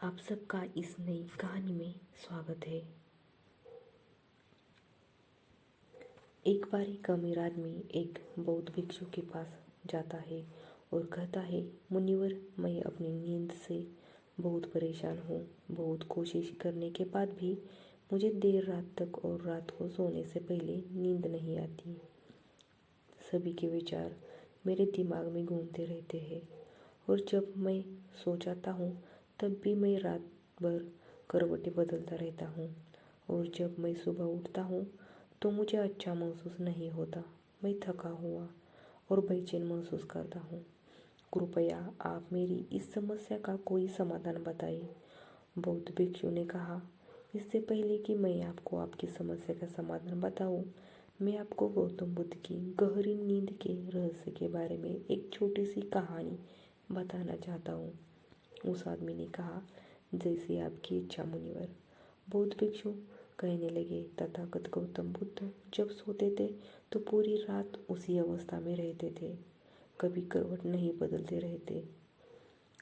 आप सबका इस नई कहानी में स्वागत है। एक बार एक अमीर आदमी एक बौद्ध भिक्षु के पास जाता है और कहता है, मुनिवर, मैं अपनी नींद से बहुत परेशान हूँ। बहुत कोशिश करने के बाद भी मुझे देर रात तक और रात को सोने से पहले नींद नहीं आती। सभी के विचार मेरे दिमाग में घूमते रहते हैं और जब मैं सो जाता हूँ तब भी मैं रात भर करवटें बदलता रहता हूँ और जब मैं सुबह उठता हूँ तो मुझे अच्छा महसूस नहीं होता। मैं थका हुआ और बेचैन महसूस करता हूँ। कृपया आप मेरी इस समस्या का कोई समाधान बताइए। बौद्ध भिक्षु ने कहा, इससे पहले कि मैं आपको आपकी समस्या का समाधान बताऊं, मैं आपको गौतम बुद्ध की गहरी नींद के रहस्य के बारे में एक छोटी सी कहानी बताना चाहता हूँ। उस आदमी ने कहा, जैसी आपकी इच्छा मुनिवर। बौद्ध भिक्षु कहने लगे, तथागत गौतम बुद्ध जब सोते थे तो पूरी रात उसी अवस्था में रहते थे, कभी करवट नहीं बदलते रहते।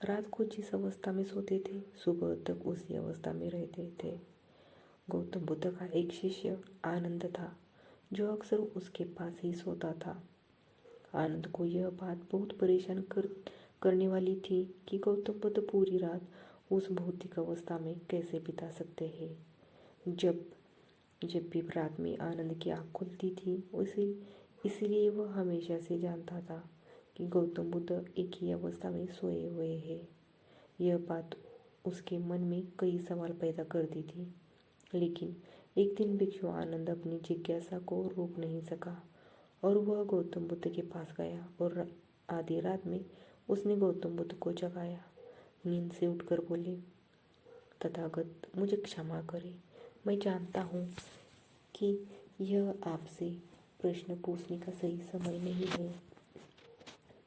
रात को जिस अवस्था में सोते थे सुबह तक उसी अवस्था में रहते थे। गौतम बुद्ध का एक शिष्य आनंद था जो अक्सर उसके पास ही सोता था। आनंद को यह बात बहुत परेशान करने वाली थी कि गौतम बुद्ध पूरी रात उस भौतिक अवस्था में कैसे बिता सकते हैं। जब जब भी रात में आनंद की आँख खुलती थी इसलिए वह हमेशा से जानता था कि गौतम बुद्ध एक ही अवस्था में सोए हुए हैं। यह बात उसके मन में कई सवाल पैदा करती थी, लेकिन एक दिन भिक्षु आनंद अपनी जिज्ञासा को रोक नहीं सका और वह गौतम बुद्ध के पास गया और आधी रात में उसने गौतम बुद्ध को जगाया। नींद से उठकर बोले, तथागत, मुझे क्षमा करें। मैं जानता हूँ कि यह आपसे प्रश्न पूछने का सही समय नहीं है,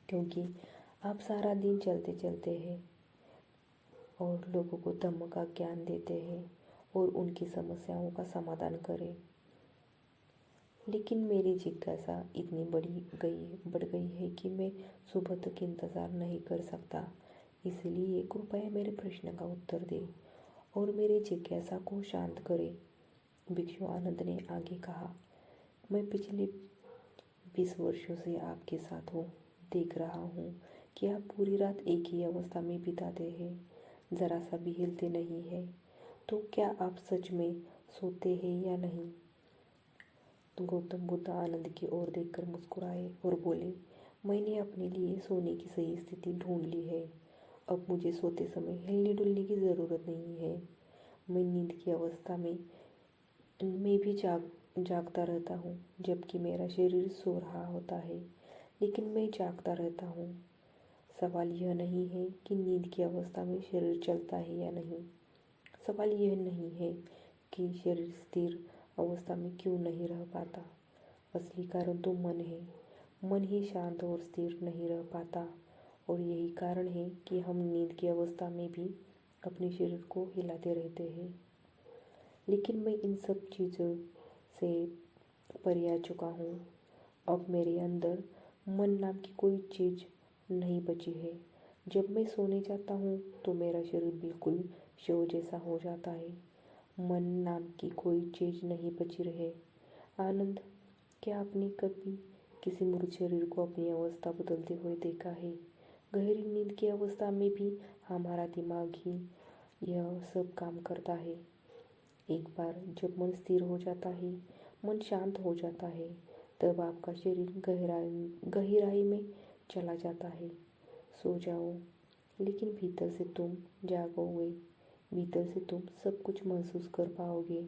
क्योंकि आप सारा दिन चलते चलते हैं और लोगों को धम्म का ज्ञान देते हैं और उनकी समस्याओं का समाधान करें। लेकिन मेरी जिज्ञासा इतनी बढ़ गई है कि मैं सुबह तक इंतज़ार नहीं कर सकता। इसलिए कृपया मेरे प्रश्न का उत्तर दें और मेरी जिज्ञासा को शांत करें। भिक्षु आनंद ने आगे कहा, मैं पिछले 20 वर्षों से आपके साथ हूँ। देख रहा हूँ कि आप पूरी रात एक ही अवस्था में बिताते हैं, ज़रा सा भी हिलते नहीं हैं। तो क्या आप सच में सोते हैं या नहीं? तो गौतम बुद्ध आनंद की ओर देखकर मुस्कुराए और बोले, मैंने अपने लिए सोने की सही स्थिति ढूंढ ली है। अब मुझे सोते समय हिलने डुलने की ज़रूरत नहीं है। मैं नींद की अवस्था में भी जागता रहता हूँ, जबकि मेरा शरीर सो रहा होता है, लेकिन मैं जागता रहता हूँ। सवाल यह नहीं है कि नींद की अवस्था में शरीर चलता है या नहीं। सवाल यह नहीं है कि शरीर स्थिर अवस्था में क्यों नहीं रह पाता। असली कारण तो मन है। मन ही शांत और स्थिर नहीं रह पाता और यही कारण है कि हम नींद की अवस्था में भी अपने शरीर को हिलाते रहते हैं। लेकिन मैं इन सब चीज़ों से परे आ चुका हूँ। अब मेरे अंदर मन नाम की कोई चीज़ नहीं बची है। जब मैं सोने जाता हूँ तो मेरा शरीर बिल्कुल शव जैसा हो जाता है। मन नाम की कोई चीज़ नहीं बची रहे। आनंद, क्या आपने कभी किसी मृत शरीर को अपनी अवस्था बदलते हुए देखा है? गहरी नींद की अवस्था में भी हमारा दिमाग ही यह सब काम करता है। एक बार जब मन स्थिर हो जाता है, मन शांत हो जाता है, तब आपका शरीर गहराई में चला जाता है। सो जाओ, लेकिन भीतर से तुम जागोगे। भीतर से तुम सब कुछ महसूस कर पाओगे।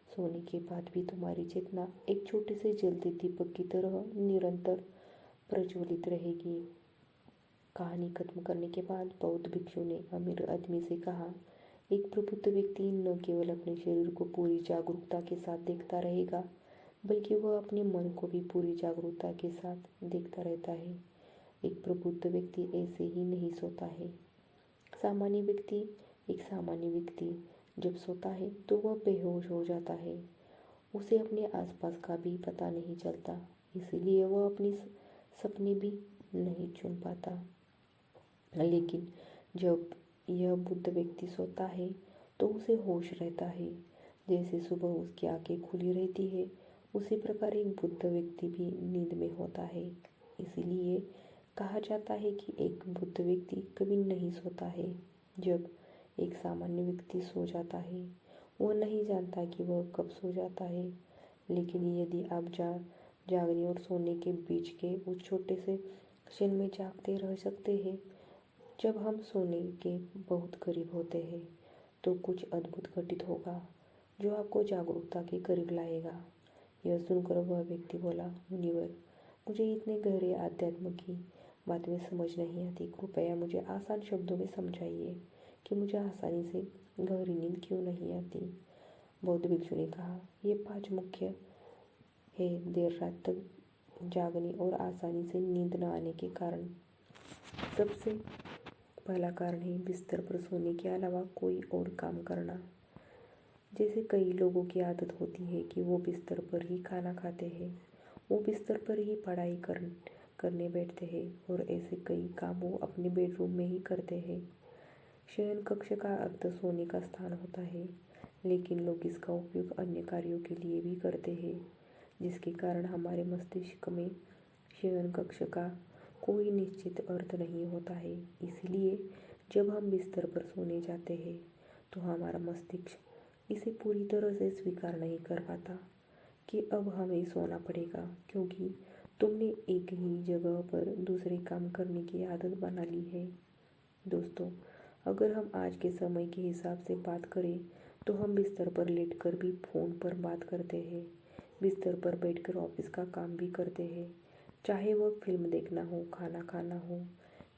सोने के बाद भी तुम्हारी चेतना एक छोटे से जलते दीपक की तरह निरंतर प्रज्वलित रहेगी। कहानी खत्म करने के बाद बौद्ध भिक्षु ने अमीर आदमी से कहा, एक प्रबुद्ध व्यक्ति न केवल अपने शरीर को पूरी जागरूकता के साथ देखता रहेगा, बल्कि वह अपने मन को भी पूरी जागरूकता के साथ देखता रहता है। एक प्रबुद्ध व्यक्ति ऐसे ही नहीं सोता है। एक सामान्य व्यक्ति जब सोता है तो वह बेहोश हो जाता है। उसे अपने आसपास का भी पता नहीं चलता, इसलिए वह अपने सपने भी नहीं चुन पाता। लेकिन जब यह बुद्ध व्यक्ति सोता है तो उसे होश रहता है। जैसे सुबह उसकी आंखें खुली रहती है, उसी प्रकार एक बुद्ध व्यक्ति भी नींद में होता है। इसीलिए कहा जाता है कि एक बुद्ध व्यक्ति कभी नहीं सोता है। जब एक सामान्य व्यक्ति सो जाता है, वह नहीं जानता कि वह कब सो जाता है। लेकिन यदि आप जागने और सोने के बीच के उस छोटे से क्षण में जागते रह सकते हैं, जब हम सोने के बहुत करीब होते हैं, तो कुछ अद्भुत घटित होगा जो आपको जागरूकता के करीब लाएगा। यह सुनकर वह व्यक्ति बोला, मुनिवर, मुझे इतने गहरे आध्यात्म की बात में समझ नहीं आती। कृपया मुझे आसान शब्दों में समझाइए कि मुझे आसानी से गहरी नींद क्यों नहीं आती। बौद्ध भिक्षु ने कहा, ये 5 मुख्य है देर रात तक जागने और आसानी से नींद न आने के कारण। सबसे पहला कारण है बिस्तर पर सोने के अलावा कोई और काम करना। जैसे कई लोगों की आदत होती है कि वो बिस्तर पर ही खाना खाते हैं, वो बिस्तर पर ही पढ़ाई करने बैठते हैं और ऐसे कई काम वो अपने बेडरूम में ही करते हैं। शयन कक्ष का अर्थ सोने का स्थान होता है, लेकिन लोग इसका उपयोग अन्य कार्यों के लिए भी करते हैं, जिसके कारण हमारे मस्तिष्क में शयन कक्ष का कोई निश्चित अर्थ नहीं होता है। इसलिए जब हम बिस्तर पर सोने जाते हैं तो हमारा मस्तिष्क इसे पूरी तरह से स्वीकार नहीं कर पाता कि अब हमें सोना पड़ेगा, क्योंकि तुमने एक ही जगह पर दूसरे काम करने की आदत बना ली है। दोस्तों, अगर हम आज के समय के हिसाब से बात करें तो हम बिस्तर पर लेटकर भी फ़ोन पर बात करते हैं, बिस्तर पर बैठकर ऑफिस का काम भी करते हैं, चाहे वह फिल्म देखना हो, खाना खाना हो,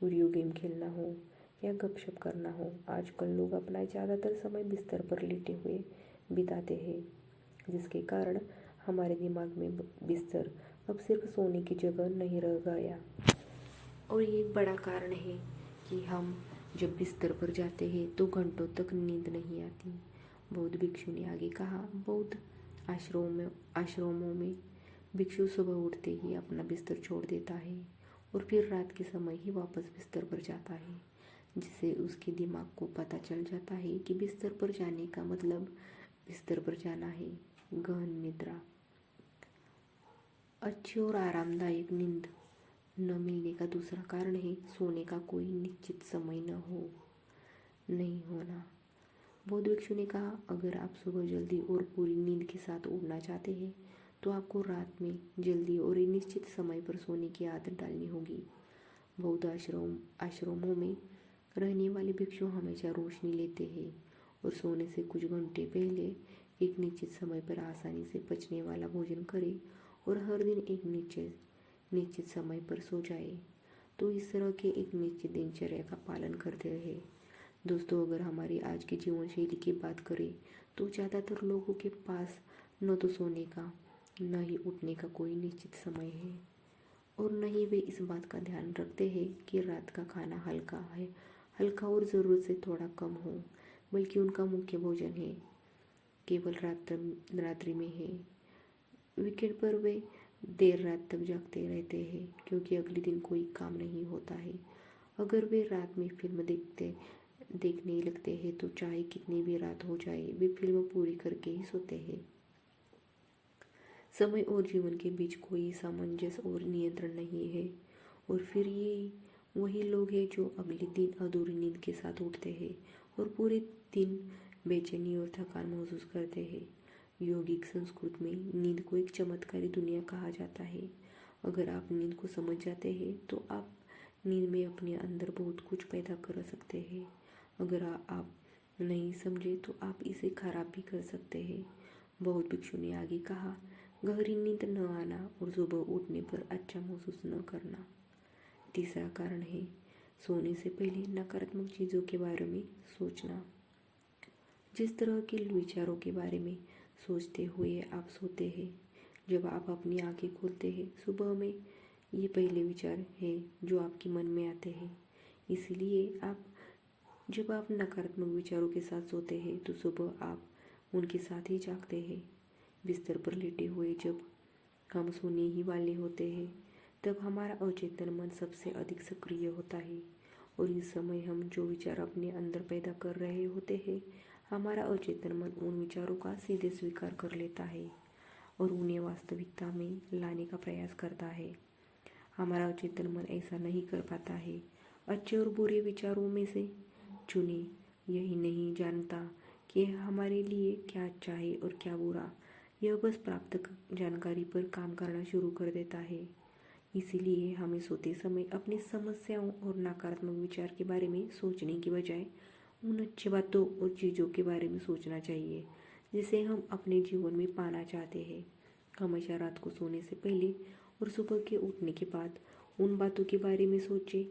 वीडियो गेम खेलना हो या गपशप करना हो। आजकल लोग अपना ज़्यादातर समय बिस्तर पर लेटे हुए बिताते हैं, जिसके कारण हमारे दिमाग में बिस्तर अब सिर्फ सोने की जगह नहीं रह गया। और ये एक बड़ा कारण है कि हम जब बिस्तर पर जाते हैं तो घंटों तक नींद नहीं आती। बौद्ध भिक्षु ने आगे कहा, बौद्ध आश्रमों में भिक्षु सुबह उठते ही अपना बिस्तर छोड़ देता है और फिर रात के समय ही वापस बिस्तर पर जाता है, जिससे उसके दिमाग को पता चल जाता है कि बिस्तर पर जाने का मतलब बिस्तर पर जाना है। गहन निद्रा। अच्छी और आरामदायक नींद न मिलने का दूसरा कारण है सोने का कोई निश्चित समय नहीं होना। बौद्ध भिक्षु ने कहा, अगर आप सुबह जल्दी और पूरी नींद के साथ उठना चाहते हैं तो आपको रात में जल्दी और निश्चित समय पर सोने की आदत डालनी होगी। बौद्ध आश्रमों में रहने वाले भिक्षु हमेशा रोशनी लेते हैं और सोने से कुछ घंटे पहले एक निश्चित समय पर आसानी से पचने वाला भोजन करें और हर दिन एक निश्चित समय पर सो जाए। तो इस तरह के एक निश्चित दिनचर्या का पालन करते रहे। दोस्तों, अगर हमारी आज की जीवन शैली की बात करें तो ज़्यादातर लोगों के पास न तो सोने का न ही उठने का कोई निश्चित समय है और न ही वे इस बात का ध्यान रखते हैं कि रात का खाना हल्का और ज़रूरत से थोड़ा कम हो, बल्कि उनका मुख्य भोजन है केवल रात्रि में है। वीकेंड पर वे देर रात तक जागते रहते हैं क्योंकि अगले दिन कोई काम नहीं होता है। अगर वे रात में फिल्म देखने लगते हैं तो चाहे कितनी भी रात हो जाए, वे फिल्म पूरी करके ही सोते हैं। समय और जीवन के बीच कोई सामंजस्य और नियंत्रण नहीं है। और फिर ये वही लोग हैं जो अगले दिन अधूरी नींद के साथ उठते हैं और पूरे दिन बेचैनी और थकान महसूस करते हैं। योगिक संस्कृत में नींद को एक चमत्कारी दुनिया कहा जाता है। अगर आप नींद को समझ जाते हैं तो आप नींद में अपने अंदर बहुत कुछ पैदा कर सकते हैं। अगर आप नहीं समझे तो आप इसे खराब भी कर सकते हैं। बौद्ध भिक्षु ने आगे कहा, गहरी नींद न आना और सुबह उठने पर अच्छा महसूस न करना। तीसरा कारण है सोने से पहले नकारात्मक चीज़ों के बारे में सोचना। जिस तरह के विचारों के बारे में सोचते हुए आप सोते हैं, जब आप अपनी आंखें खोलते हैं सुबह में, ये पहले विचार है जो आपके मन में आते हैं। इसीलिए जब आप नकारात्मक विचारों के साथ सोते हैं तो सुबह आप उनके साथ ही जागते हैं। बिस्तर पर लेटे हुए जब हम सोने ही वाले होते हैं तब हमारा अचेतन मन सबसे अधिक सक्रिय होता है और इस समय हम जो विचार अपने अंदर पैदा कर रहे होते हैं, हमारा अचेतन मन उन विचारों का सीधे स्वीकार कर लेता है और उन्हें वास्तविकता में लाने का प्रयास करता है। हमारा अचेतन मन ऐसा नहीं कर पाता है। अच्छे और बुरे विचारों में से चुने यही नहीं जानता कि हमारे लिए क्या अच्छा है और क्या बुरा। यह बस प्राप्त जानकारी पर काम करना शुरू कर देता है। इसीलिए हमें सोते समय अपनी समस्याओं और नकारात्मक विचार के बारे में सोचने की बजाय उन अच्छी बातों और चीज़ों के बारे में सोचना चाहिए जिसे हम अपने जीवन में पाना चाहते हैं। हमेशा रात को सोने से पहले और सुबह के उठने के बाद उन बातों के बारे में सोचें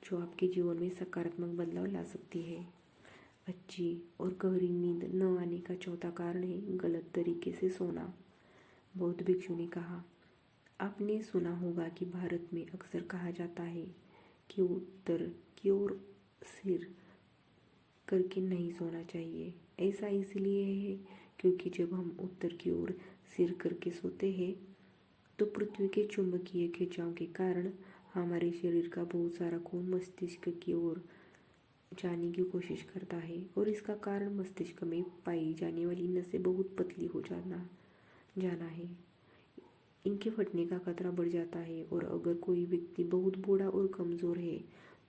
जो आपके जीवन में सकारात्मक बदलाव ला सकती है। अच्छी और गहरी नींद न आने का चौथा कारण है गलत तरीके से सोना। बौद्ध भिक्षु ने कहा, आपने सुना होगा कि भारत में अक्सर कहा जाता है कि उत्तर की ओर सिर करके नहीं सोना चाहिए। ऐसा इसलिए है क्योंकि जब हम उत्तर की ओर सिर करके सोते हैं तो पृथ्वी के चुंबकीय खिंचाव के कारण हमारे शरीर का बहुत सारा खून मस्तिष्क की ओर जाने की कोशिश करता है और इसका कारण मस्तिष्क में पाई जाने वाली नसें बहुत पतली हो जाना है। इनके फटने का खतरा बढ़ जाता है और अगर कोई व्यक्ति बहुत बूढ़ा और कमज़ोर है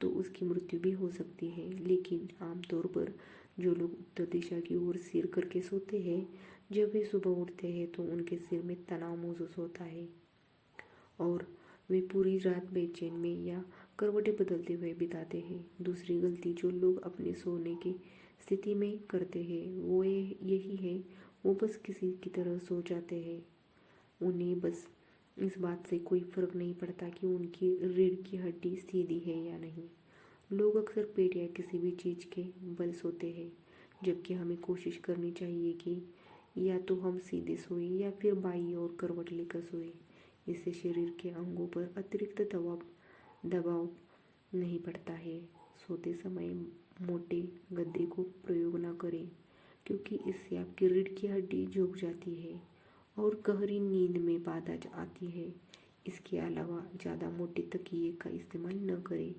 तो उसकी मृत्यु भी हो सकती है। लेकिन आमतौर पर जो लोग उत्तर दिशा की ओर सिर करके सोते हैं, जब वे सुबह उठते हैं तो उनके सिर में तनाव महसूस होता है और वे पूरी रात बेचैन में या करवटें बदलते हुए बिताते हैं। दूसरी गलती जो लोग अपने सोने की स्थिति में करते हैं वो यही है, वो बस किसी की तरह सो जाते हैं। उन्हें बस इस बात से कोई फर्क नहीं पड़ता कि उनकी रीढ़ की हड्डी सीधी है या नहीं। लोग अक्सर पेट या किसी भी चीज़ के बल सोते हैं, जबकि हमें कोशिश करनी चाहिए कि या तो हम सीधे सोए या फिर बाईं ओर करवट लेकर सोए। इससे शरीर के अंगों पर अतिरिक्त दबाव नहीं पड़ता है। सोते समय मोटे गद्दे को प्रयोग न करें क्योंकि इससे आपकी रीढ़ की हड्डी झुक जाती है और गहरी नींद में बाधा आती है। इसके अलावा ज़्यादा मोटे तकिए का इस्तेमाल न करें,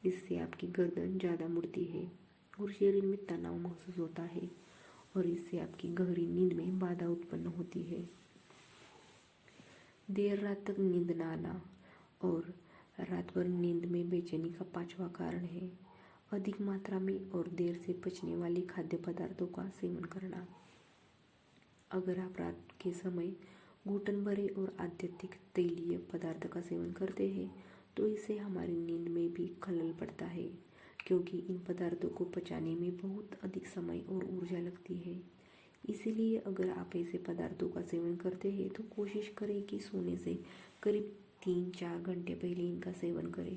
इससे आपकी गर्दन ज़्यादा मुड़ती है और शरीर में तनाव महसूस होता है और इससे आपकी गहरी नींद में बाधा उत्पन्न होती है। देर रात तक नींद न आना और रात भर नींद में बेचैनी का पांचवा कारण है अधिक मात्रा में और देर से पचने वाले खाद्य पदार्थों का सेवन करना। अगर आप रात के समय घुटन भरे और अत्यधिक तैलीय पदार्थ का सेवन करते हैं तो इससे हमारी नींद में भी खलल पड़ता है क्योंकि इन पदार्थों को पचाने में बहुत अधिक समय और ऊर्जा लगती है। इसीलिए अगर आप ऐसे पदार्थों का सेवन करते हैं तो कोशिश करें कि सोने से करीब 3-4 घंटे पहले इनका सेवन करें।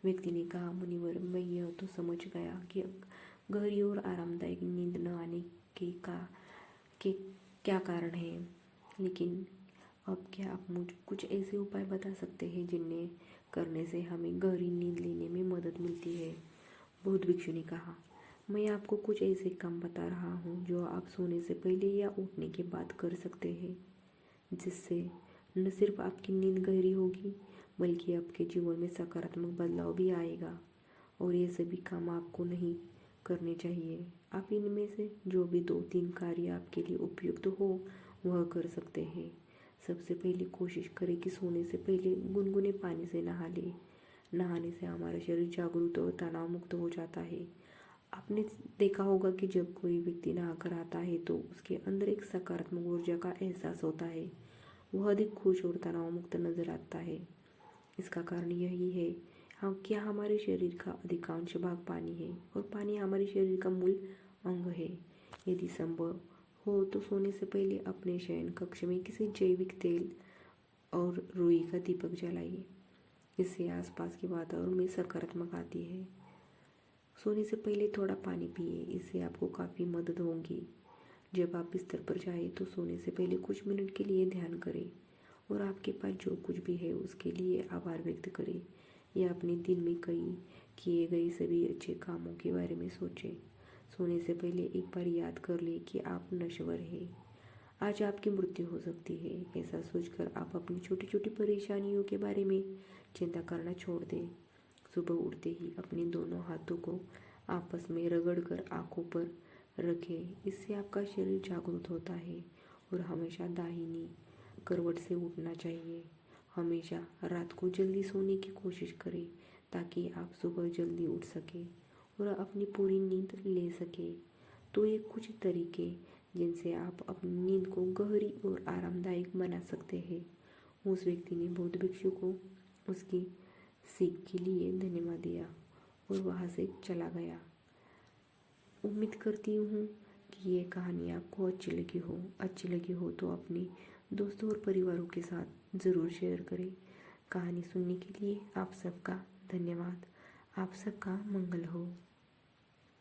व्यक्ति ने कहा, मुनिवर, मैं यह तो समझ गया कि गहरी और आरामदायक नींद न आने के क्या कारण है, लेकिन अब क्या आप मुझे कुछ ऐसे उपाय बता सकते हैं जिन्हें करने से हमें गहरी नींद लेने में मदद मिलती है। बौद्ध भिक्षु ने कहा, मैं आपको कुछ ऐसे काम बता रहा हूँ जो आप सोने से पहले या उठने के बाद कर सकते हैं, जिससे न सिर्फ आपकी नींद गहरी होगी बल्कि आपके जीवन में सकारात्मक बदलाव भी आएगा। और ये सभी काम आपको नहीं करने चाहिए। आप इनमें से जो भी 2-3 कार्य आपके लिए उपयुक्त हो वह कर सकते हैं। सबसे पहले कोशिश करें कि सोने से पहले गुनगुने पानी से नहा लें। नहाने से हमारा शरीर जागरूक और तनाव मुक्त हो जाता है। आपने देखा होगा कि जब कोई व्यक्ति नहाकर आता है तो उसके अंदर एक सकारात्मक ऊर्जा का एहसास होता है। वह अधिक खुश और तनाव मुक्त नजर आता है। इसका कारण यही है कि हमारे शरीर का अधिकांश भाग पानी है और पानी हमारे शरीर का मूल अंग है। यदि संभव हो तो सोने से पहले अपने शयन कक्ष में किसी जैविक तेल और रुई का दीपक जलाइए। इससे आसपास के वातावरण में सकारात्मक आती है। सोने से पहले थोड़ा पानी पिए, इससे आपको काफ़ी मदद होगी। जब आप बिस्तर पर जाएं तो सोने से पहले कुछ मिनट के लिए ध्यान करें और आपके पास जो कुछ भी है उसके लिए आभार व्यक्त करें या अपने दिन में किए गए सभी अच्छे कामों के बारे में सोचें। सोने से पहले एक बार याद कर लें कि आप नश्वर हैं, आज आपकी मृत्यु हो सकती है। ऐसा सोचकर आप अपनी छोटी छोटी परेशानियों के बारे में चिंता करना छोड़ दें। सुबह उठते ही अपने दोनों हाथों को आपस में रगड़कर आंखों पर रखें। इससे आपका शरीर जागरूक होता है। और हमेशा दाहिनी करवट से उठना चाहिए। हमेशा रात को जल्दी सोने की कोशिश करें ताकि आप सुबह जल्दी उठ सकें और अपनी पूरी नींद ले सकें। तो ये कुछ तरीके जिनसे आप अपनी नींद को गहरी और आरामदायक बना सकते हैं। उस व्यक्ति ने बौद्ध भिक्षु को उसकी सीख के लिए धन्यवाद दिया और वहाँ से चला गया। उम्मीद करती हूँ कि ये कहानी आपको अच्छी लगी हो तो अपने दोस्तों और परिवारों के साथ ज़रूर शेयर करें। कहानी सुनने के लिए आप सबका धन्यवाद। आप सबका मंगल हो।